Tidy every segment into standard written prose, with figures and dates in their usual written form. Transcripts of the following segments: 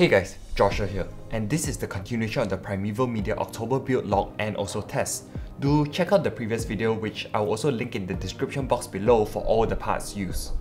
Hey guys, Joshua here, and this is the continuation of the Primeval Media October build log and also test. Do check out the previous video, which I will also link in the description box below for all the parts used.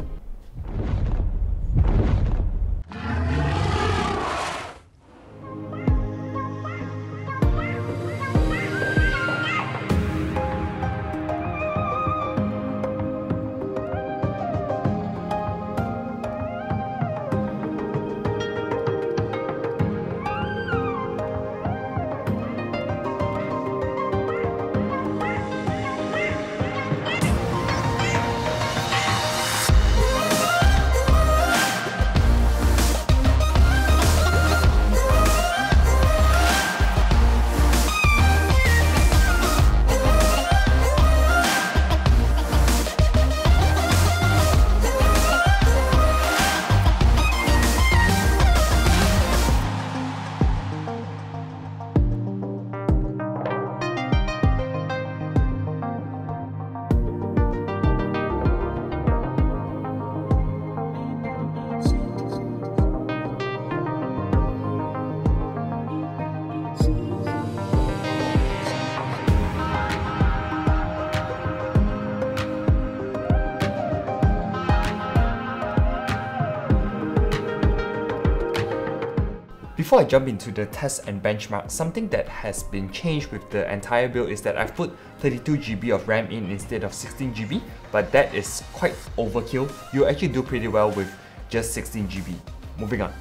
Before I jump into the test and benchmark, something that has been changed with the entire build is that I've put 32GB of RAM in instead of 16GB, but that is quite overkill. You actually do pretty well with just 16GB. Moving on.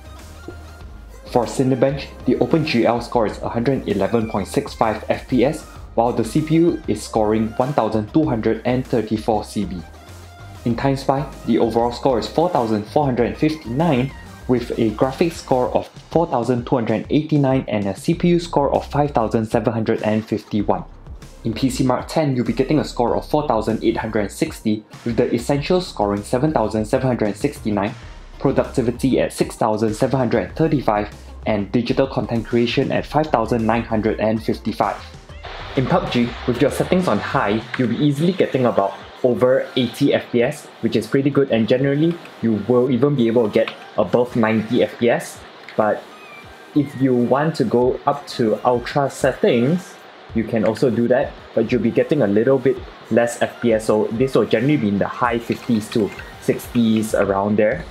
For Cinebench, the OpenGL score is 111.65 FPS, while the CPU is scoring 1234 CB. In TimeSpy, the overall score is 4459, with a graphics score of 4289 and a CPU score of 5751. In PCMark 10, you'll be getting a score of 4860, with the Essentials scoring 7769, Productivity at 6735, and Digital Content Creation at 5955. In PUBG, with your settings on high, you'll be easily getting about over 80 FPS, which is pretty good, and generally you will even be able to get above 90 FPS. But if you want to go up to ultra settings, you can also do that, but you'll be getting a little bit less FPS, so this will generally be in the high 50s to 60s around there.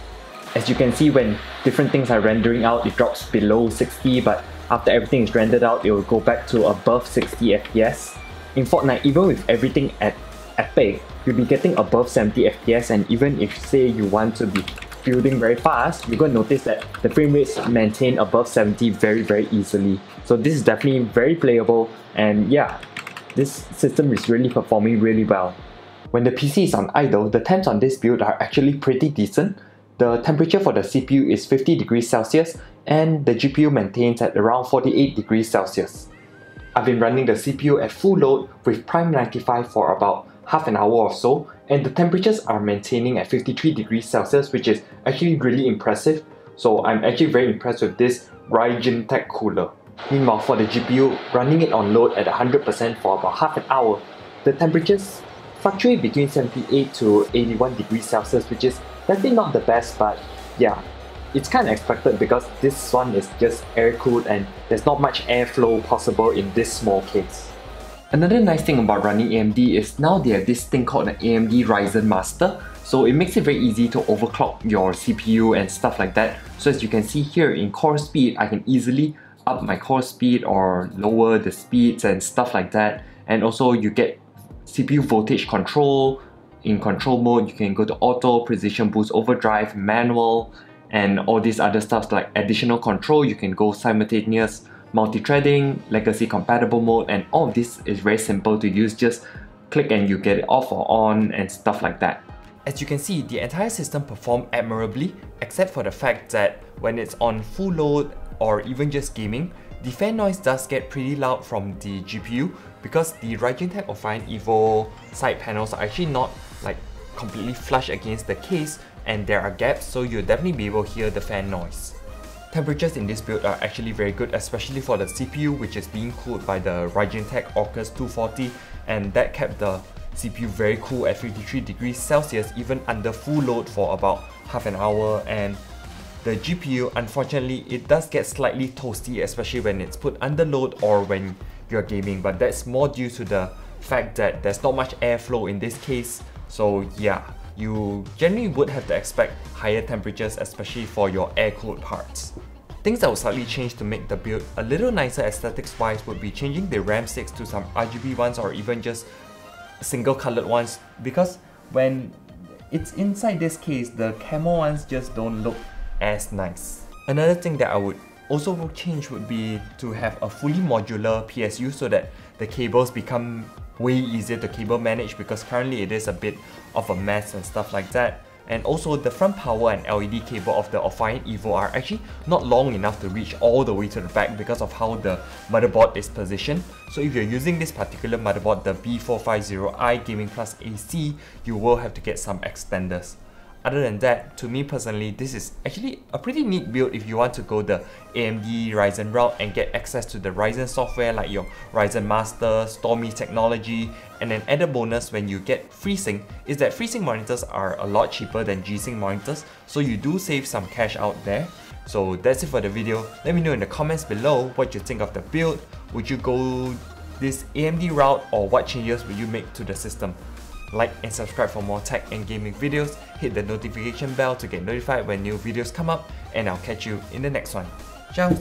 As you can see, when different things are rendering out, it drops below 60, but after everything is rendered out, it will go back to above 60 FPS. In Fortnite, even with everything at epic, you'll be getting above 70 FPS, and even if say you want to be building very fast, you're going to notice that the frame rates maintain above 70 very easily. So this is definitely very playable, and yeah, this system is really performing really well. When the PC is on idle, the temps on this build are actually pretty decent. The temperature for the CPU is 50 degrees Celsius and the GPU maintains at around 48 degrees Celsius. I've been running the CPU at full load with Prime 95 for about half an hour or so, and the temperatures are maintaining at 53 degrees Celsius, which is actually really impressive. So I'm actually very impressed with this Ryzen Tech cooler. Meanwhile, for the GPU, running it on load at 100% for about half an hour, the temperatures fluctuate between 78 to 81 degrees Celsius, which is definitely not the best, but yeah, it's kind of expected because this one is just air cooled and there's not much airflow possible in this small case. Another nice thing about running AMD is now they have this thing called an AMD Ryzen Master, so it makes it very easy to overclock your CPU and stuff like that. So as you can see here in core speed, I can easily up my core speed or lower the speeds and stuff like that. And also you get CPU voltage control. In control mode, you can go to auto, precision boost, overdrive, manual, and all these other stuff like additional control. You can go simultaneous multi-threading, legacy compatible mode, and all of this is very simple to use. Just click and you get it off or on and stuff like that. As you can see, the entire system performed admirably, except for the fact that when it's on full load or even just gaming, the fan noise does get pretty loud from the GPU because the Ryzen Tech Ophion Evo side panels are actually not like completely flush against the case, and there are gaps, so you'll definitely be able to hear the fan noise. Temperatures in this build are actually very good, especially for the CPU, which is being cooled by the Ryzen Tech Orcus 240, and that kept the CPU very cool at 53 degrees Celsius even under full load for about half an hour. And the GPU, unfortunately, it does get slightly toasty, especially when it's put under load or when you're gaming, but that's more due to the fact that there's not much airflow in this case. So yeah, you generally would have to expect higher temperatures, especially for your air-cooled parts. Things that would slightly change to make the build a little nicer aesthetics wise would be changing the RAM sticks to some RGB ones or even just single colored ones, because when it's inside this case, the camo ones just don't look as nice. Another thing that I would also change would be to have a fully modular PSU so that the cables become way easier to cable manage, because currently it is a bit of a mess and stuff like that. And also the front power and LED cable of the Orpheon Evo are actually not long enough to reach all the way to the back because of how the motherboard is positioned. So if you're using this particular motherboard, the B450i Gaming Plus AC, you will have to get some extenders. Other than that, to me personally, this is actually a pretty neat build if you want to go the AMD Ryzen route and get access to the Ryzen software like your Ryzen Master, Stormy technology, and an added bonus when you get FreeSync is that FreeSync monitors are a lot cheaper than G-Sync monitors, so you do save some cash out there. So that's it for the video. Let me know in the comments below what you think of the build. Would you go this AMD route, or what changes will you make to the system? Like and subscribe for more tech and gaming videos, hit the notification bell to get notified when new videos come up, and I'll catch you in the next one. Ciao!